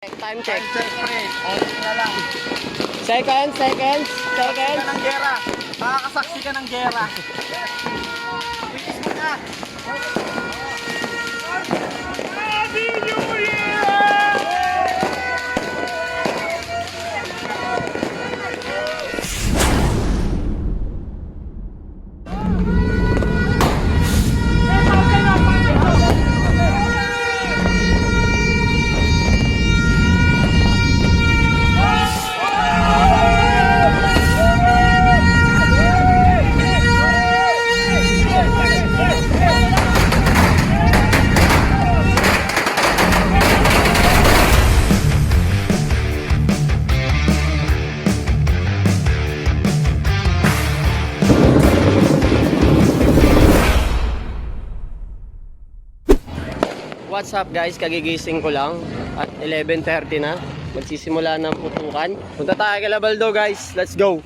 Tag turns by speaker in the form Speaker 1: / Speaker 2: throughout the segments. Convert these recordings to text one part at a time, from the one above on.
Speaker 1: Time check.
Speaker 2: Pre, onti na lang.
Speaker 1: Seconds.
Speaker 2: Saksi ka ng gera. Makakasaksi ka ng gera. Bilis mo na. Happy New Year!
Speaker 1: What's up guys? Kagigising ko lang at 11:30 na. Magsisimula ng putukan. Punta tayo kay Labaldo guys. Let's go!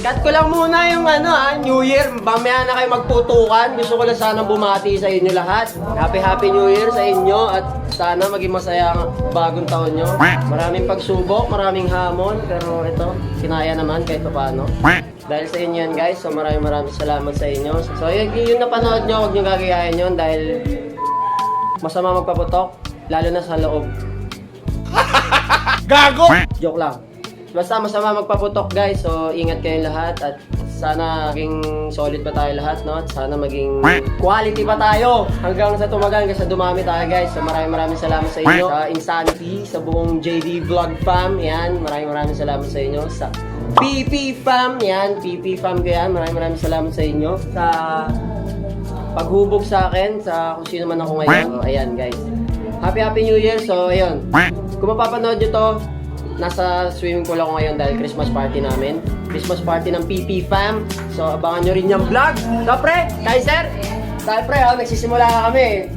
Speaker 1: Cut ko lang muna yung New Year. Mamaya na kayo magputukan. Gusto ko lang sana bumati sa inyo lahat. Happy New Year sa inyo at sana maging masaya ang bagong taon nyo. Maraming pagsubok, maraming hamon, pero ito, kinaya naman kahit paano. Dahil sa inyo yan guys, so maraming salamat sa inyo. So yung napanood nyo, huwag nyo gagayahin yun dahil masama magpaputok, lalo na sa loob.
Speaker 2: Gago!
Speaker 1: Joke lang. Basta masama magpaputok guys, so ingat kayong lahat at sana maging solid pa tayo lahat, no? At sana maging quality pa tayo hanggang sa tumagal, hanggang sa dumami tayo guys. So maraming salamat sa inyo, sa Insanity, sa buong JD Vlog Fam, yan. Maraming salamat sa inyo, sa PP Fam, yan. PP Fam ko yan, maraming salamat sa inyo. Sa paghubog sa akin, sa kung sino man ako ngayon. So, ayan guys. Happy New Year, so ayun. Kung mapapanood nyo to, nasa swimming pool ako ngayon dahil Christmas party namin. Christmas party ng PP Fam. So, abangan nyo rin yung vlog. So, pre, Kaiser. Dahil pre, nagsisimula na kami.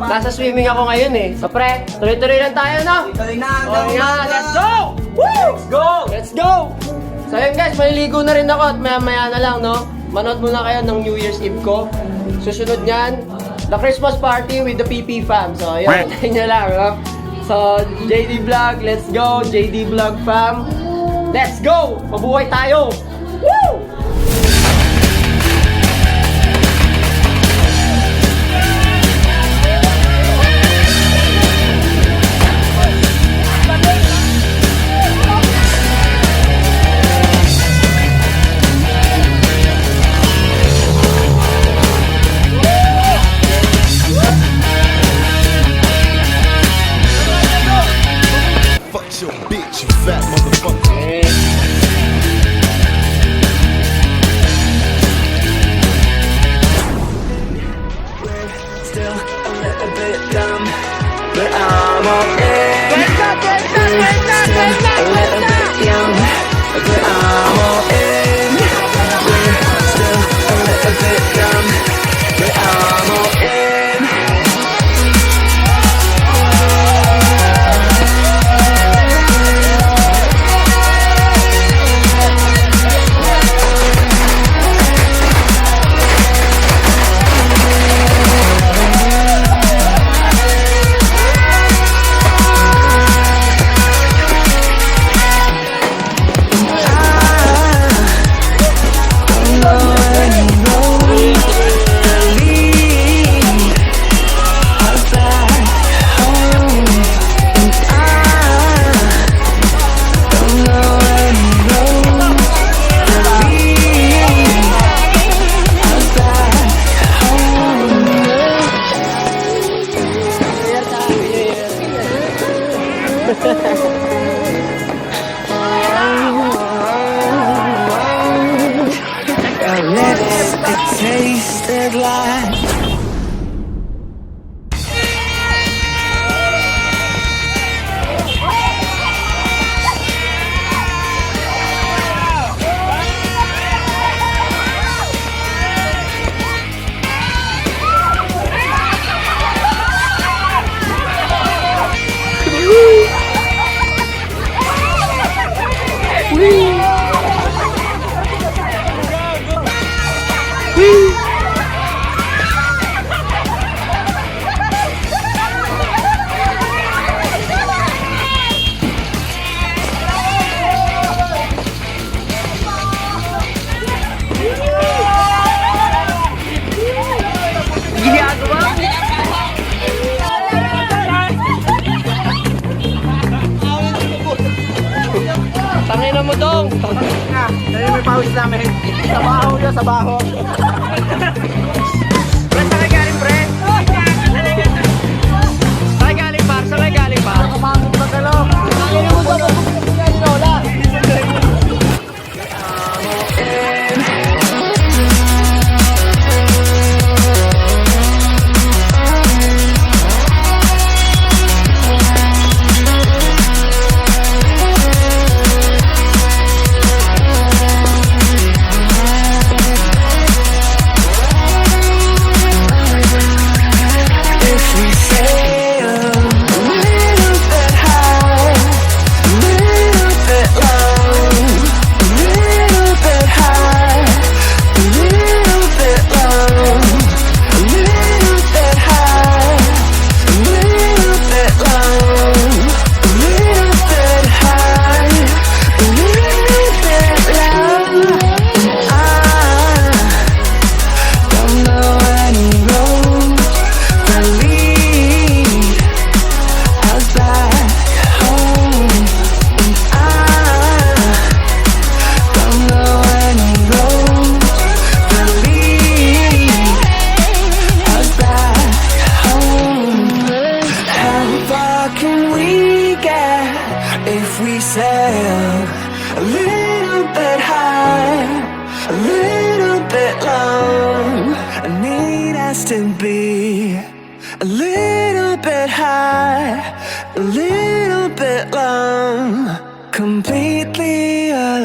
Speaker 1: Nasa swimming ako ngayon eh. So, pre, tuloy-tuloy lang tayo, no?
Speaker 2: Tuloy na.
Speaker 1: Let's go! Woo! Let's go! So, yun guys, maliligo na rin ako at maya-maya na lang, no? Manood muna kayo ng New Year's Eve ko. Susunod niyan, the Christmas party with the PP Fam. So, yun, yun lang, no? So, JD Vlog, let's go! JD Vlog Fam, let's go! Mabuhay tayo! Woo!
Speaker 3: Your bitch, you fat motherfucker.
Speaker 4: We're still a little bit dumb, but I'm okay. A little bit young, but I'm okay. We're still a little bit dumb, but I'm okay. Our lips, it tasted like
Speaker 1: Tangina mo dong!
Speaker 2: Na, dahil may pawis namin. Sa baho yun, sa baho.
Speaker 1: Pre, saan kayo galing, pre? Saan kayo galing, par? Saan kayo galing, par?
Speaker 2: Kamamit pa talo.
Speaker 1: Tangina mo dong! Lola!
Speaker 4: if we sail a little bit high, a little bit low, a little bit high, a little bit low, a little bit high, a little bit low, a little bit high, a little bit low. I don't know any roads that lead us back home. And I don't know any roads that lead us back home. How far can we get if we sail a little bit high, a little bit low? I need us to be a little bit high, a little bit low, completely alone.